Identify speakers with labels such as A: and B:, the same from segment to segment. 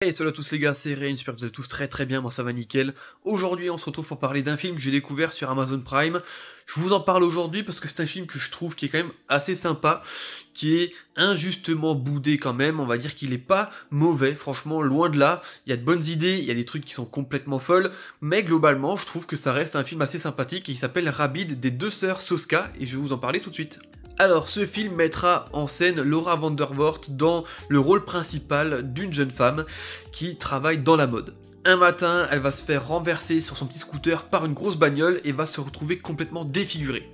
A: Hey, salut à tous les gars, c'est Rain, j'espère que vous allez tous très bien, moi ça va nickel. Aujourd'hui on se retrouve pour parler d'un film que j'ai découvert sur Amazon Prime. Je vous en parle aujourd'hui parce que c'est un film que je trouve qui est quand même assez sympa, qui est injustement boudé quand même, on va dire qu'il est pas mauvais, franchement loin de là. Il y a de bonnes idées, il y a des trucs qui sont complètement folles, mais globalement je trouve que ça reste un film assez sympathique et il s'appelle Rabid des deux sœurs Soska et je vais vous en parler tout de suite. Alors, ce film mettra en scène Laura Vandervoort dans le rôle principal d'une jeune femme qui travaille dans la mode. Un matin, elle va se faire renverser sur son petit scooter par une grosse bagnole et va se retrouver complètement défigurée.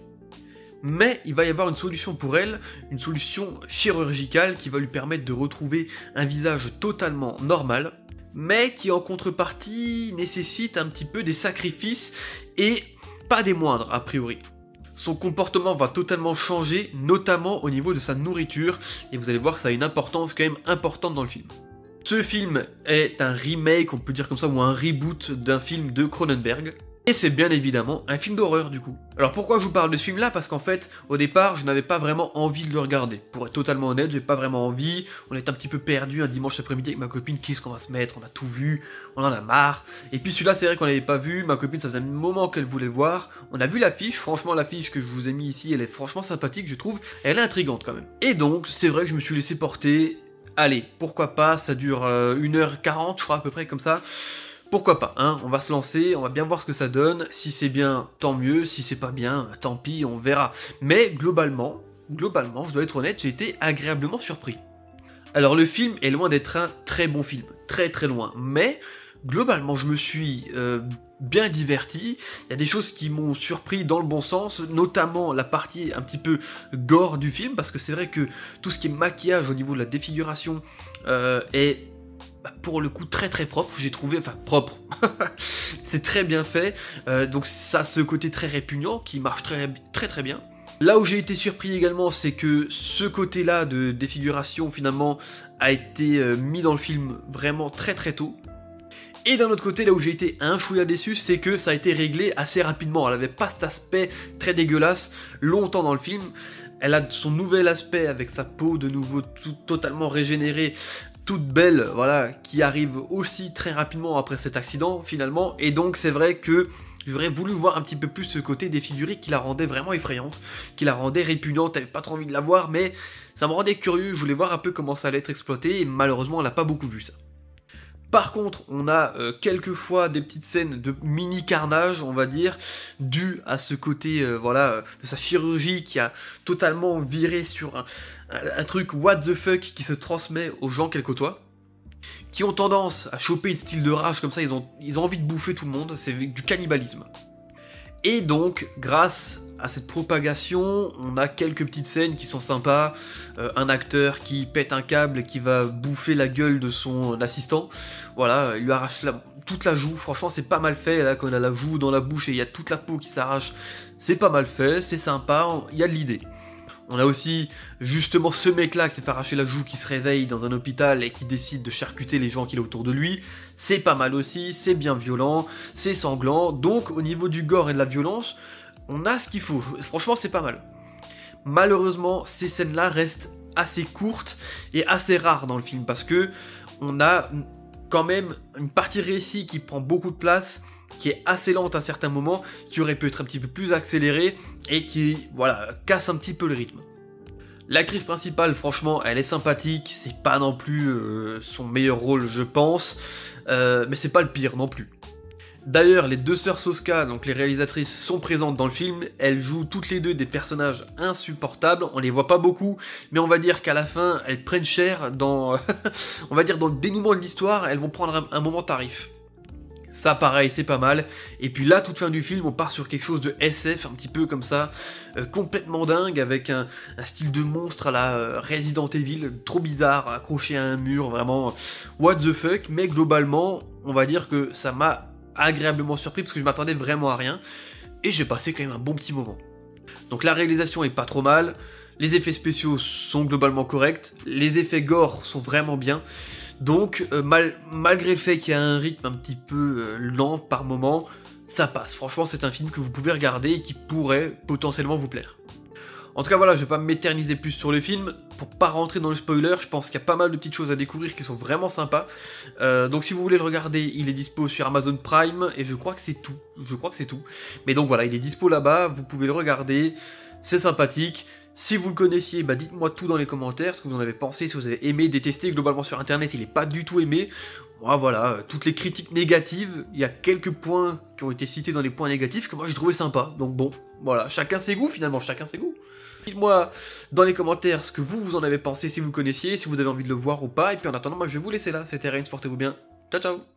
A: Mais il va y avoir une solution pour elle, une solution chirurgicale qui va lui permettre de retrouver un visage totalement normal, mais qui en contrepartie nécessite un petit peu des sacrifices et pas des moindres a priori. Son comportement va totalement changer, notamment au niveau de sa nourriture, et vous allez voir que ça a une importance quand même importante dans le film. Ce film est un remake, on peut dire comme ça, ou un reboot d'un film de Cronenberg. Et c'est bien évidemment un film d'horreur du coup. Alors pourquoi je vous parle de ce film là? Parce qu'en fait, au départ, je n'avais pas vraiment envie de le regarder. Pour être totalement honnête, j'ai pas vraiment envie. On est un petit peu perdu un dimanche après-midi avec ma copine. Qu'est-ce qu'on va se mettre? On a tout vu, on en a marre. Et puis celui-là, c'est vrai qu'on l'avait pas vu. Ma copine, ça faisait un moment qu'elle voulait le voir. On a vu l'affiche. Franchement, l'affiche que je vous ai mis ici, elle est franchement sympathique, je trouve. Elle est intrigante quand même. Et donc, c'est vrai que je me suis laissé porter. Allez, pourquoi pas? Ça dure 1h40, je crois à peu près comme ça. Pourquoi pas, hein, on va se lancer, on va bien voir ce que ça donne, si c'est bien, tant mieux, si c'est pas bien, tant pis, on verra. Mais globalement, je dois être honnête, j'ai été agréablement surpris. Alors le film est loin d'être un très bon film, très loin, mais globalement je me suis bien diverti, il y a des choses qui m'ont surpris dans le bon sens, notamment la partie un petit peu gore du film, parce que c'est vrai que tout ce qui est maquillage au niveau de la défiguration est pour le coup très propre, j'ai trouvé, enfin propre, c'est très bien fait, donc ça a ce côté très répugnant qui marche très bien. Là où j'ai été surpris également, c'est que ce côté-là de défiguration finalement a été mis dans le film vraiment très tôt. Et d'un autre côté, là où j'ai été un chouïa déçu, c'est que ça a été réglé assez rapidement. Elle avait pas cet aspect très dégueulasse longtemps dans le film. Elle a son nouvel aspect avec sa peau de nouveau totalement régénérée, toute belle, voilà, qui arrive aussi très rapidement après cet accident finalement. Et donc c'est vrai que j'aurais voulu voir un petit peu plus ce côté défiguré qui la rendait vraiment effrayante, qui la rendait répugnante, t'avais pas trop envie de la voir, mais ça me rendait curieux, je voulais voir un peu comment ça allait être exploité, et malheureusement on l'a pas beaucoup vu ça. Par contre, on a quelquefois des petites scènes de mini carnage, on va dire, dû à ce côté, voilà, de sa chirurgie qui a totalement viré sur un truc what the fuck qui se transmet aux gens qu'elle côtoie, qui ont tendance à choper une style de rage comme ça, ils ont envie de bouffer tout le monde, c'est du cannibalisme. Et donc, grâce à cette propagation, on a quelques petites scènes qui sont sympas, un acteur qui pète un câble et qui va bouffer la gueule de son assistant, voilà, il lui arrache toute la joue, franchement c'est pas mal fait, là quand on a la joue dans la bouche et il y a toute la peau qui s'arrache, c'est pas mal fait, c'est sympa, il y a de l'idée. On a aussi justement ce mec-là qui s'est fait arracher la joue, qui se réveille dans un hôpital et qui décide de charcuter les gens qu'il a autour de lui. C'est pas mal aussi, c'est bien violent, c'est sanglant. Donc au niveau du gore et de la violence, on a ce qu'il faut. Franchement, c'est pas mal. Malheureusement, ces scènes-là restent assez courtes et assez rares dans le film parce que on a quand même une partie récit qui prend beaucoup de place, qui est assez lente à certains moments, qui aurait pu être un petit peu plus accélérée et qui, voilà, casse un petit peu le rythme. L'actrice principale, franchement, elle est sympathique, c'est pas non plus son meilleur rôle, je pense, mais c'est pas le pire non plus. D'ailleurs, les deux sœurs Soska, donc les réalisatrices, sont présentes dans le film, elles jouent toutes les deux des personnages insupportables, on les voit pas beaucoup, mais on va dire qu'à la fin, elles prennent cher dans, on va dire dans le dénouement de l'histoire, elles vont prendre un moment tarif. Ça pareil, c'est pas mal. Et puis là, toute fin du film, on part sur quelque chose de SF, un petit peu comme ça, complètement dingue, avec un style de monstre à la Resident Evil, trop bizarre, accroché à un mur, vraiment what the fuck. Mais globalement, on va dire que ça m'a agréablement surpris, parce que je m'attendais vraiment à rien, et j'ai passé quand même un bon petit moment. Donc la réalisation est pas trop mal, les effets spéciaux sont globalement corrects, les effets gore sont vraiment bien. Donc, malgré le fait qu'il y a un rythme un petit peu lent par moment, ça passe. Franchement, c'est un film que vous pouvez regarder et qui pourrait potentiellement vous plaire. En tout cas voilà, je vais pas m'éterniser plus sur le film, pour pas rentrer dans le spoiler, je pense qu'il y a pas mal de petites choses à découvrir qui sont vraiment sympas. Donc si vous voulez le regarder, il est dispo sur Amazon Prime, et je crois que c'est tout. Mais donc voilà, il est dispo là-bas, vous pouvez le regarder, c'est sympathique. Si vous le connaissiez, bah dites-moi tout dans les commentaires, ce que vous en avez pensé, si vous avez aimé, détesté. Globalement sur internet, il est pas du tout aimé. Moi voilà, toutes les critiques négatives, il y a quelques points qui ont été cités dans les points négatifs que moi j'ai trouvé sympa. Donc bon, voilà, chacun ses goûts finalement, chacun ses goûts. Dites-moi dans les commentaires ce que vous en avez pensé, si vous le connaissiez, si vous avez envie de le voir ou pas. Et puis en attendant, moi je vais vous laisser là. C'était Rain, portez-vous bien. Ciao ciao.